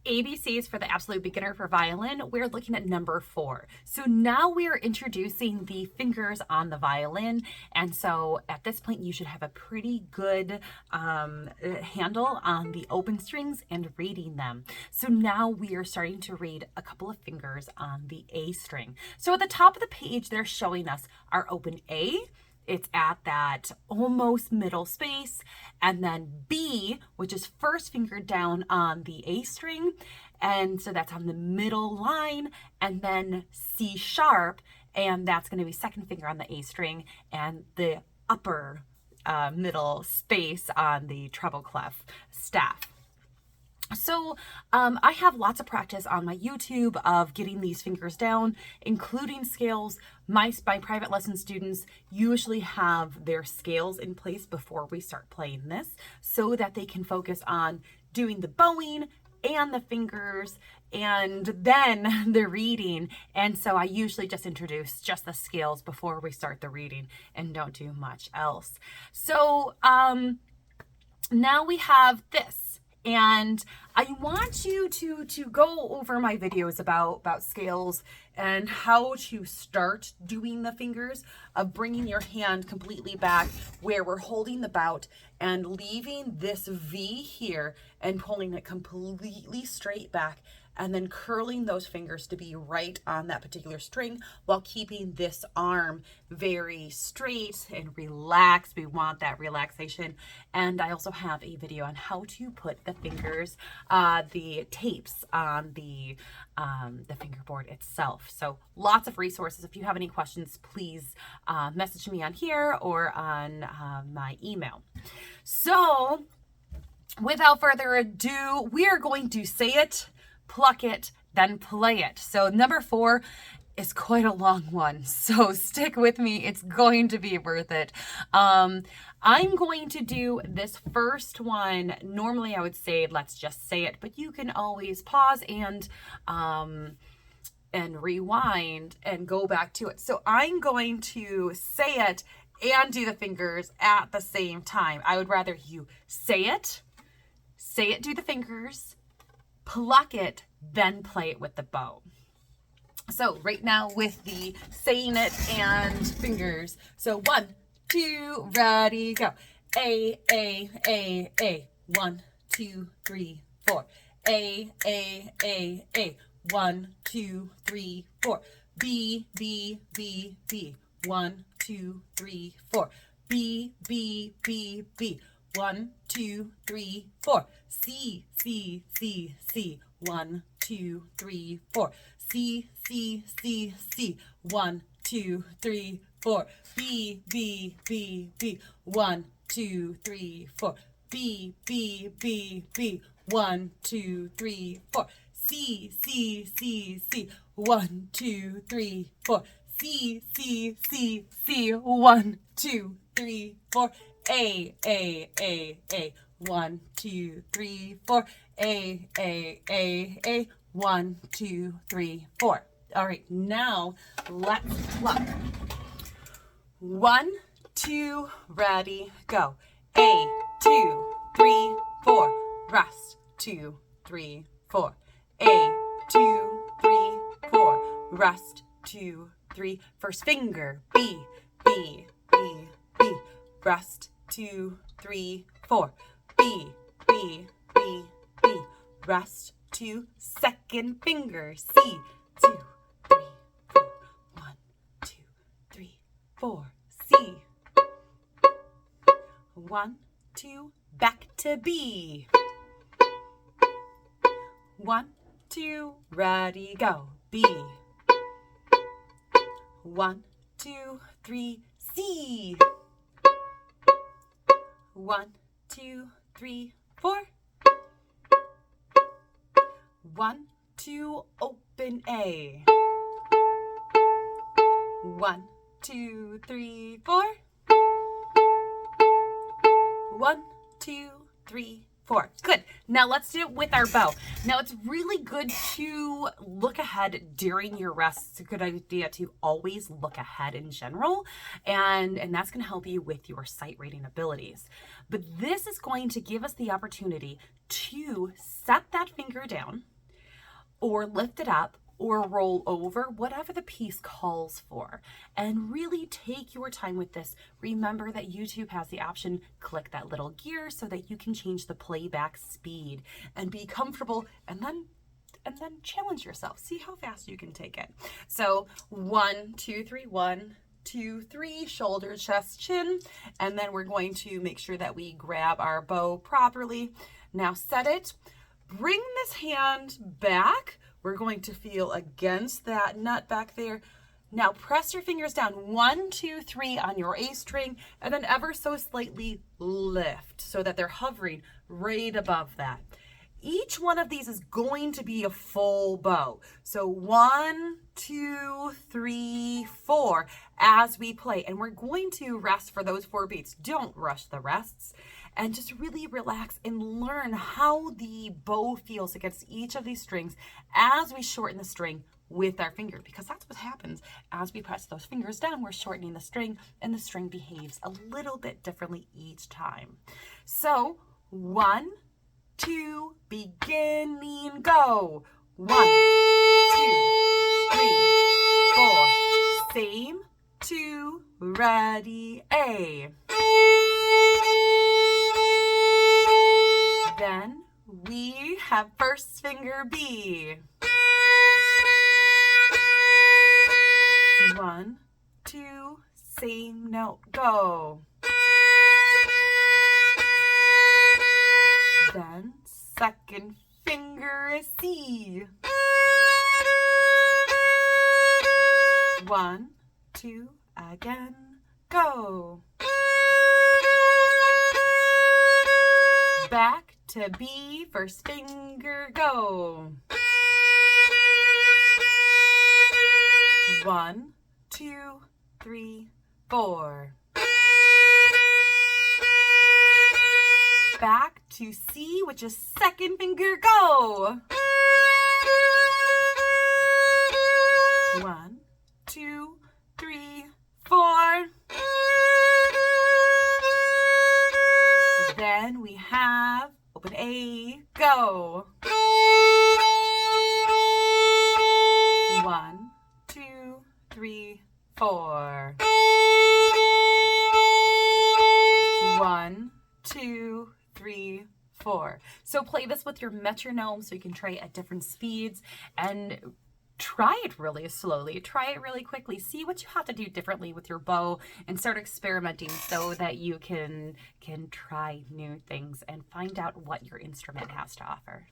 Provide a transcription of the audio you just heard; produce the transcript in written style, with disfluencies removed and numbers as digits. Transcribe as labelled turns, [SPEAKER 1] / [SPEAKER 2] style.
[SPEAKER 1] ABCs for the absolute beginner for violin, we're looking at number 4. So now we are introducing the fingers on the violin. And so at this point, you should have a pretty good handle on the open strings and reading them. So now we are starting to read a couple of fingers on the A string. So at the top of the page, they're showing us our open A. It's at that almost middle space, and then B, which is first finger down on the A string, and so that's on the middle line, and then C sharp, and that's going to be second finger on the A string, and the upper middle space on the treble clef staff. So I have lots of practice on my YouTube of getting these fingers down, including scales. My private lesson students usually have their scales in place before we start playing this so that they can focus on doing the bowing and the fingers and then the reading. And so I usually just introduce just the scales before we start the reading and don't do much else. So now we have this. And I want you to go over my videos about scales and how to start doing the fingers of bringing your hand completely back where we're holding the bout and leaving this V here and pulling it completely straight back and then curling those fingers to be right on that particular string while keeping this arm very straight and relaxed. We want that relaxation. And I also have a video on how to put the fingers, the tapes on the fingerboard itself. So lots of resources. If you have any questions, please message me on here or on my email. So without further ado, we are going to say it, pluck it, then play it. So number 4 is quite a long one, so stick with me. It's going to be worth it. I'm going to do this first one. Normally I would say, let's just say it, but you can always pause and rewind and go back to it. So I'm going to say it and do the fingers at the same time. I would rather you say it, do the fingers, pluck it, then play it with the bow. So right now with the saying it and fingers. So 1, 2, ready, go. A, A, A, A. 1, 2, 3, 4. A, A, A, A. 1, 2, 3, 4. B, B, B, B. 1, 2, 3, 4. B, B, B, B. 1, 2, 3, 4. C, C, C, C. 1, 2, 3, 4. C, C, C, C. 1, 2, 3, 4. B, B, B, B. 1, 2, 3, 4. B, B, B, B. 1, 2, 3, 4. C, C, C, C. 1, 2, 3, 4. C, C, C, C. 1, 2, 3, 4. A, A, A, A. 1, 2, 3, 4. A, A, A, A. 1, 2, 3, 4. All right, now let's pluck. 1, 2, ready, go. A, 2, 3, 4. Rest. 2, 3, 4. A, 2, 3, 4. Rest. 2, 3. First finger. B, B, B, B. Rest. 2, 3, 4. B, B, B, B. Rest. 2. Second finger. C. 2, 3, 4. 1, 2, 3, 4. C. 1, 2. Back to B. 1, 2. Ready, go. B. 1, 2, 3. C. 1, 2, 3, 4. 1, 2, open A. 1, 2, 3, 4. 1, 2, 3, 4. Good. Now let's do it with our bow. Now it's really good to look ahead during your rest. It's a good idea to always look ahead in general, and that's going to help you with your sight reading abilities. But this is going to give us the opportunity to set that finger down or lift it up or roll over, whatever the piece calls for. And really take your time with this. Remember that YouTube has the option, click that little gear so that you can change the playback speed and be comfortable, and then challenge yourself. See how fast you can take it. So 1, 2, 3, 1, 2, 3, shoulders, chest, chin, and then we're going to make sure that we grab our bow properly. Now set it. Bring this hand back. We're going to feel against that nut back there. Now press your fingers down, 1, 2, 3 on your A string, and then ever so slightly lift so that they're hovering right above that. Each one of these is going to be a full bow. So 1, 2, 3, 4 as we play. And we're going to rest for those 4 beats. Don't rush the rests. And just really relax and learn how the bow feels against each of these strings as we shorten the string with our finger, because that's what happens as we press those fingers down. We're shortening the string, and the string behaves a little bit differently each time. So 1, 2, beginning, go. 1, 2, 3, 4. Same, 2, ready, A. Then we have first finger B. 1, 2, same note, go. Then second finger is C. 1, 2, again, go. Back to B, first finger, go. 1, 2, 3, 4. Back to C, which is second finger, go. 1, 2, 3, 4. Then we have open A, go. 1, 2, 3, 4. 1, 2, 3, 4. So play this with your metronome so you can try it at different speeds, and try it really slowly, try it really quickly, see what you have to do differently with your bow, and start experimenting so that you can try new things and find out what your instrument has to offer.